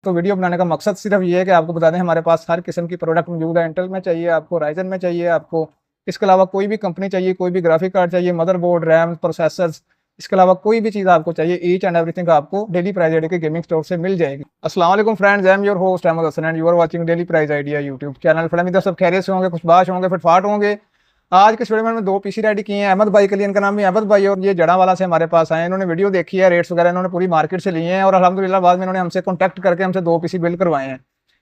तो वीडियो बनाने का मकसद सिर्फ ये है कि आपको बता दें हमारे पास हर किस्म की प्रोडक्ट मौजूद है। इंटेल में चाहिए आपको, राइजन में चाहिए आपको, इसके अलावा कोई भी कंपनी चाहिए, कोई भी ग्राफिक कार्ड चाहिए, मदरबोर्ड, रैम, प्रोसेसर्स, इसके अलावा कोई भी चीज़ आपको चाहिए, ईच एंड एवरीथिंग आपको डेली प्राइस आइडिया के गेमिंग स्टोर से मिल जाएगी। अस्सलाम वालेकुम friends, I am your host Ahmed Hassan and you are watching daily price idea YouTube channel. Friend इधर सब खैरियत से होंगे, कुछ बाश होंगे, फिटफाट होंगे। आज के वीडियो में मैंने दो पीसी रेडी किए हैं। अहमद भाई के लिए, इनका नाम भी अहमद भाई, और ये जड़ावाला से हमारे पास आए। इन्होंने वीडियो देखी है, रेट्स वगैरह इन्होंने पूरी मार्केट से लिए हैं और अल्हम्दुलिल्लाह बाद में इन्होंने हमसे कॉन्टैक्ट करके हमसे दो पीसी बिल्ड करवाए हैं।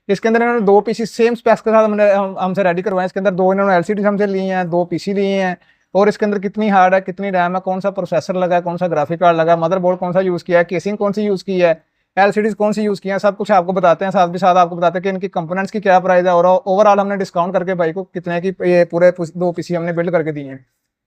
इसके अंदर इन्होंने दो पीसी सेम स्पेक्स के साथ हमसे रेडी करवाए। इसके अंदर दो इन्होंने एलसीडी हमसे लिए हैं, दो पीसी लिए हैं, और इसके अंदर कितनी हार्ड है, कितनी रैम है, कौन सा प्रोसेसर लगा है, कौन सा ग्राफिक कार्ड लगा है, मदरबोर्ड कौन सा यूज़ किया है, केसिंग कौन सी यूज़ की है, एलसीडीज कौन सी यूज़ की है, सब कुछ आपको बताते हैं। साथ भी साथ आपको बताते हैं कि इनकी कंपोनेंट्स की क्या प्राइस है, और ओवरऑल हमने डिस्काउंट करके भाई को कितने की ये पूरे दो पीसी हमने बिल्ड करके दिए हैं।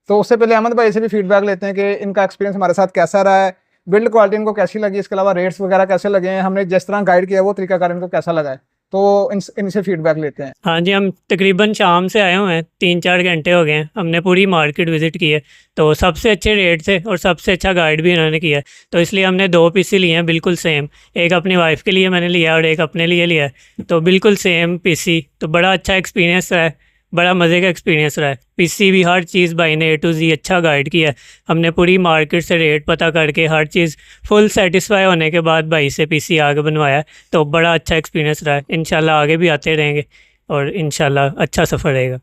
तो उससे पहले अहमद भाई से भी फीडबैक लेते हैं कि इनका एक्सपीरियंस हमारे साथ कैसा रहा है, बिल्ड क्वालिटी इनको कैसी लगी, इसके अलावा रेट्स वगैरह कैसे लगे हैं, हमने जिस तरह गाइड किया वो तरीकाकार इनको कैसा लगा है। तो इनसे फीडबैक लेते हैं। हाँ जी, हम तकरीबन शाम से आए हुए हैं, 3-4 घंटे हो गए हैं। हमने पूरी मार्केट विज़िट की है, तो सबसे अच्छे रेट थे और सबसे अच्छा गाइड भी इन्होंने किया है। तो इसलिए हमने दो पीसी लिए हैं बिल्कुल सेम। एक अपनी वाइफ के लिए मैंने लिया और एक अपने लिए लिया है, तो बिल्कुल सेम पीसी। तो बड़ा अच्छा एक्सपीरियंस रहा है, बड़ा मज़े का एक्सपीरियंस रहा है। पीसी भी हर चीज़ भाई ने A to Z अच्छा गाइड किया है। हमने पूरी मार्केट से रेट पता करके हर चीज़ फुल सेटिस्फाई होने के बाद भाई से पीसी आगे बनवाया है। तो बड़ा अच्छा एक्सपीरियंस रहा है। इंशाल्लाह आगे भी आते रहेंगे और इंशाल्लाह अच्छा सफ़र रहेगा।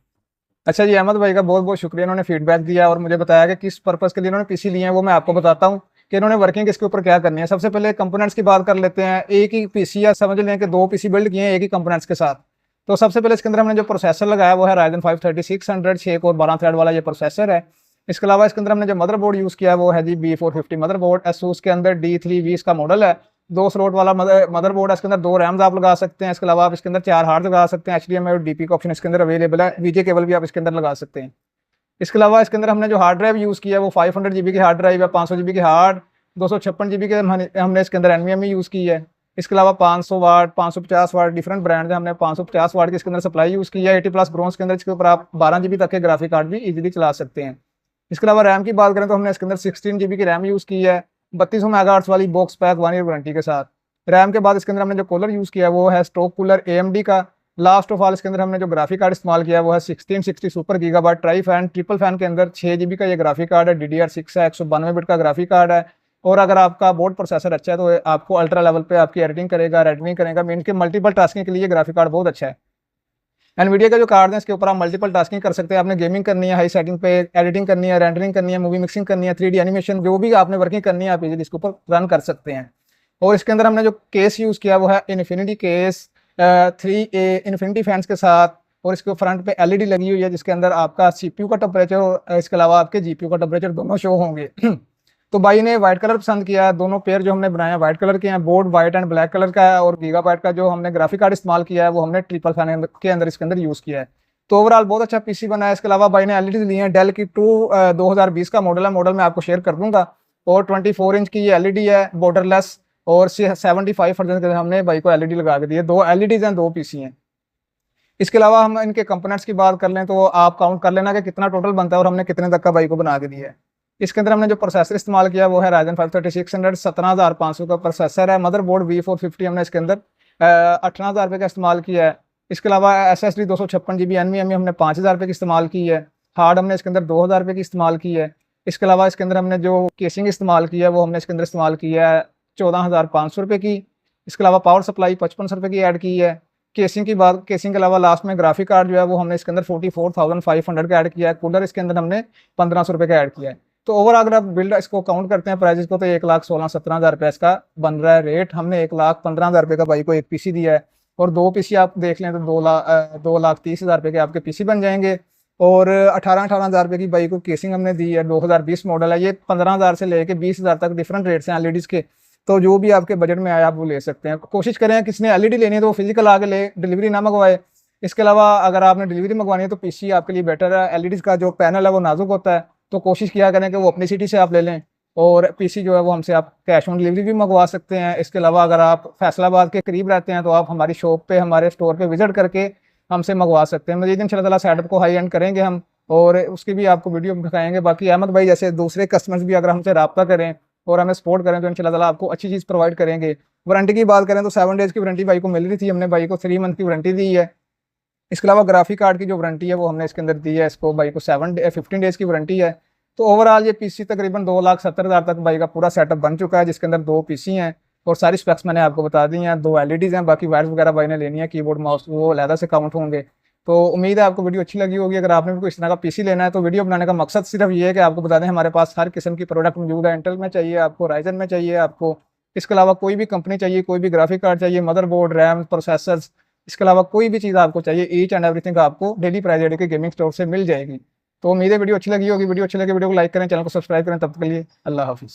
अच्छा जी, अहमद भाई का बहुत बहुत शुक्रिया, इन्होंने फीडबैक दिया और मुझे बताया कि किस पर्पज़ के लिए इन्होंने पीसी लिए हैं। वो मैं आपको बताता हूँ कि इन्होंने वर्किंग इसके ऊपर क्या करनी है। सबसे पहले कंपोनेंट्स की बात कर लेते हैं। एक ही पीसी, या समझ लें कि दो पीसी बिल्ड किए हैं एक ही कंपोनेंट्स के साथ। तो सबसे पहले इसके अंदर हमने जो प्रोसेसर लगाया वो है Ryzen 5 3600, 6 कोर 12 थ्रेड वाला ये प्रोसेसर है। इसके अलावा इसके अंदर हमने जो मदरबोर्ड यूज़ किया है वो है जी B450 मदरबोर्ड। एसूस के अंदर D3V इसका मॉडल है। दो स्लॉट वाला मदरबोर्ड है। इसके अंदर दो रैम्स आप लगा सकते हैं। इसके अलावा आप इसके अंदर चार हार्ड लगा सकते हैं। HDMI और DP का ऑप्शन इसके अंदर अवेलेबल है। VGA केबल भी आप इसके अंदर लगा सकते हैं। इसके अलावा इसके अंदर हमने जो हार्ड ड्राइव यूज़ किया है वो 500 GB की हार्ड ड्राइव है, 500 GB की हार्ड, 256 GB के हमने इसके अंदर NVMe यूज़ की है। इसके अलावा 500 वाट, 550 वाट डिफरेंट ब्रांड है, हमने 550 वाट की इसके अंदर सप्लाई यूज़ की है। 80+ ब्रोंज के अंदर इसके ऊपर आप 12 GB तक के ग्राफिक कार्ड भी इजीली चला सकते हैं। इसके अलावा रैम की बात करें तो हमने इसके अंदर 16 GB की रैम यूज़ की है, 3200 मेगाहर्ट्ज़ वाली बॉक्स पैक 1 ईयर वारंटी के साथ। रैम के बाद इसके अंदर हमने जो कूलर यूज़ किया है वो है स्टोक कूलर AMD का। लास्ट ऑफ ऑल इसके अंदर हमने जो ग्राफिक कार्ड इस्तेमाल किया है वो है 1660 super gigabyte try fan triple fan के अंदर 6 GB का ये ग्राफिक कार्ड है। DDR6 है, 192 बिट का ग्राफिक कार्ड है। और अगर आपका बोर्ड प्रोसेसर अच्छा है तो आपको अल्ट्रा लेवल पे आपकी एडिटिंग करेगा, रेडमिंग करेगा। मीन के मल्टीपल टास्किंग के लिए ग्राफिक कार्ड बहुत अच्छा है। एनवीडिया का जो कार्ड है इसके ऊपर आप मल्टीपल टास्किंग कर सकते हैं। आपने गेमिंग करनी है, हाई सेटिंग पे एडिटिंग करनी है, रेंडरिंग करनी है, मूवी मिक्सिंग करनी है, 3D एनिमेशन, जो भी आपने वर्किंग करनी है आप इजीली इसके ऊपर रन कर सकते हैं। और इसके अंदर हमने जो केस यूज़ किया वो है infinity case 3A infinity fans के साथ। और इसके फ्रंट पे LED लगी हुई है जिसके अंदर आपका CPU का टेम्परेचर और इसके अलावा आपके GPU का टेम्परेचर दोनों शो होंगे। तो भाई ने व्हाइट कलर पसंद किया है। दोनों पेयर जो हमने बनाए हैं व्हाइट कलर के हैं। Board white and black colour का है, और गीगाबाइट का जो हमने ग्राफिक कार्ड इस्तेमाल किया है वो हमने ट्रिपल फैन के अंदर इसके अंदर यूज़ किया है। तो ओवरऑल बहुत अच्छा पीसी बना है। इसके अलावा भाई ने एलईडी ली है, डेल की 2020 का मॉडल है, मॉडल मैं आपको शेयर कर दूंगा। और 24 इंच की ये एलईडी है, बॉर्डरलेस। और 75% के हमने भाई को एलईडी लगा के दी है। दो एलईडीज हैं, दो पीसी हैं। इसके अलावा हम इनके कंपोनेंट्स की बात कर लें तो आप काउंट कर लेना कि कितना टोटल बनता है और हमने कितने तक का भाई को बना के दिया है। इसके अंदर हमने जो प्रोसेसर इस्तेमाल किया वो है Ryzen 5 3600, 17500 का प्रोसेसर है। मदरबोर्ड B450 हमने इसके अंदर 18,000 रुपये का इस्तेमाल किया है। इसके अलावा SSD 256 GB NVMe हमने 5,000 रुपये की इस्तेमाल की है। हार्ड हमने इसके अंदर 2,000 रुपये की इस्तेमाल की है। इसके अलावा इसके अंदर हमने जो केसिंग इस्तेमाल की है वो हमने इसके अंदर इस्तेमाल की है 14,500 रुपये की। इसके अलावा पावर सप्लाई 5500 रुपये की ऐड की है। केसिंग की बात, केसिंग के अलावा लास्ट में ग्राफिक कार्ड जो है वो हमने इसके अंदर 44,500 का ऐड किया है। कूलर इसके अंदर हमने 1,500 रुपये का ऐड किया है। तो ओवरऑल अगर आप बिल्ड इसको काउंट करते हैं प्राइस को तो 1,16,17,000 रुपये इसका बन रहा है रेट। हमने 1,15,000 रुपये का भाई को एक पीसी दिया है, और दो पीसी आप देख लें तो 2,30,000 रुपये के आपके पीसी बन जाएंगे। और 18,000 रुपये की बाई को केसिंग हमने दी है। 2020 मॉडल है ये। 15,000 से लेके 20,000 तक डिफरेंट रेट्स हैं एलईडीज के। तो जो भी आपके बजट में आए आप वो ले सकते हैं। कोशिश करें किसने एलईडी लेनी है तो वो फिजिकल आके ले, डिलीवरी ना मंगवाए। इसके अलावा अगर आपने डिलीवरी मंगवानी है तो पीसी आपके लिए बेटर है। एलईडीज का जो पैनल है वो नाजुक होता है, तो कोशिश किया करें कि वो अपनी सिटी से आप ले लें। और पीसी जो है वो हमसे आप कैश ऑन डिलीवरी भी मंगवा सकते हैं। इसके अलावा अगर आप फैसलाबाद के करीब रहते हैं तो आप हमारी शॉप पे, हमारे स्टोर पे विजिट करके हमसे मंगवा सकते हैं। मजीद इंशाल्लाह सेटअप को हाई एंड करेंगे हम, और उसकी भी आपको वीडियो दिखाएंगे। बाकी अहमद भाई जैसे दूसरे कस्टमर्स भी अगर हमसे रब्ता करें और हमें सपोर्ट करें तो इंशाल्लाह आपको अच्छी चीज़ प्रोवाइड करेंगे। वारंटी की बात करें तो 7 डेज़ की वारंटी भाई को मिल रही थी, हमने भाई को 3 मंथ की वारंटी दी है। इसके अलावा ग्राफिक कार्ड की जो वारंटी है वो हमने इसके अंदर दी है, इसको भाई को 15 डेज़ की वारंटी है। तो ओवरऑल ये पीसी तकरीबन 2,70,000 तक भाई का पूरा सेटअप बन चुका है, जिसके अंदर 2 पीसी हैं और सारी स्पेक्स मैंने आपको बता दी हैं। 2 एलईडीज़ हैं, बाकी वायर्स वगैरह भाई ने लेनी है, कीबोर्ड माउस वो अलहदा से काउंट होंगे। तो उम्मीद है आपको वीडियो अच्छी लगी होगी। अगर आपने भी कोई इस तरह का पीसी लेना है तो वीडियो बनाने का मकसद सिर्फ ये है कि आपको बता दें हमारे पास हर किस्म की प्रोडक्ट मौजूद है। इंटेल में चाहिए आपको, राइजन में चाहिए आपको, इसके अलावा कोई भी कंपनी चाहिए, कोई भी ग्राफिक कार्ड चाहिए, मदरबोर्ड, रैम, प्रोसेसर्स, इसके अलावा कोई भी चीज़ आपको चाहिए, ईच एंड एवरीथिंग आपको डेली प्राइस के गेमिंग स्टोर से मिल जाएगी। तो उम्मीद है वीडियो अच्छी लगी होगी। वीडियो अच्छी लगी वीडियो को लाइक करें, चैनल को सब्सक्राइब करें। तब तक के लिए अल्लाह हाफिज़।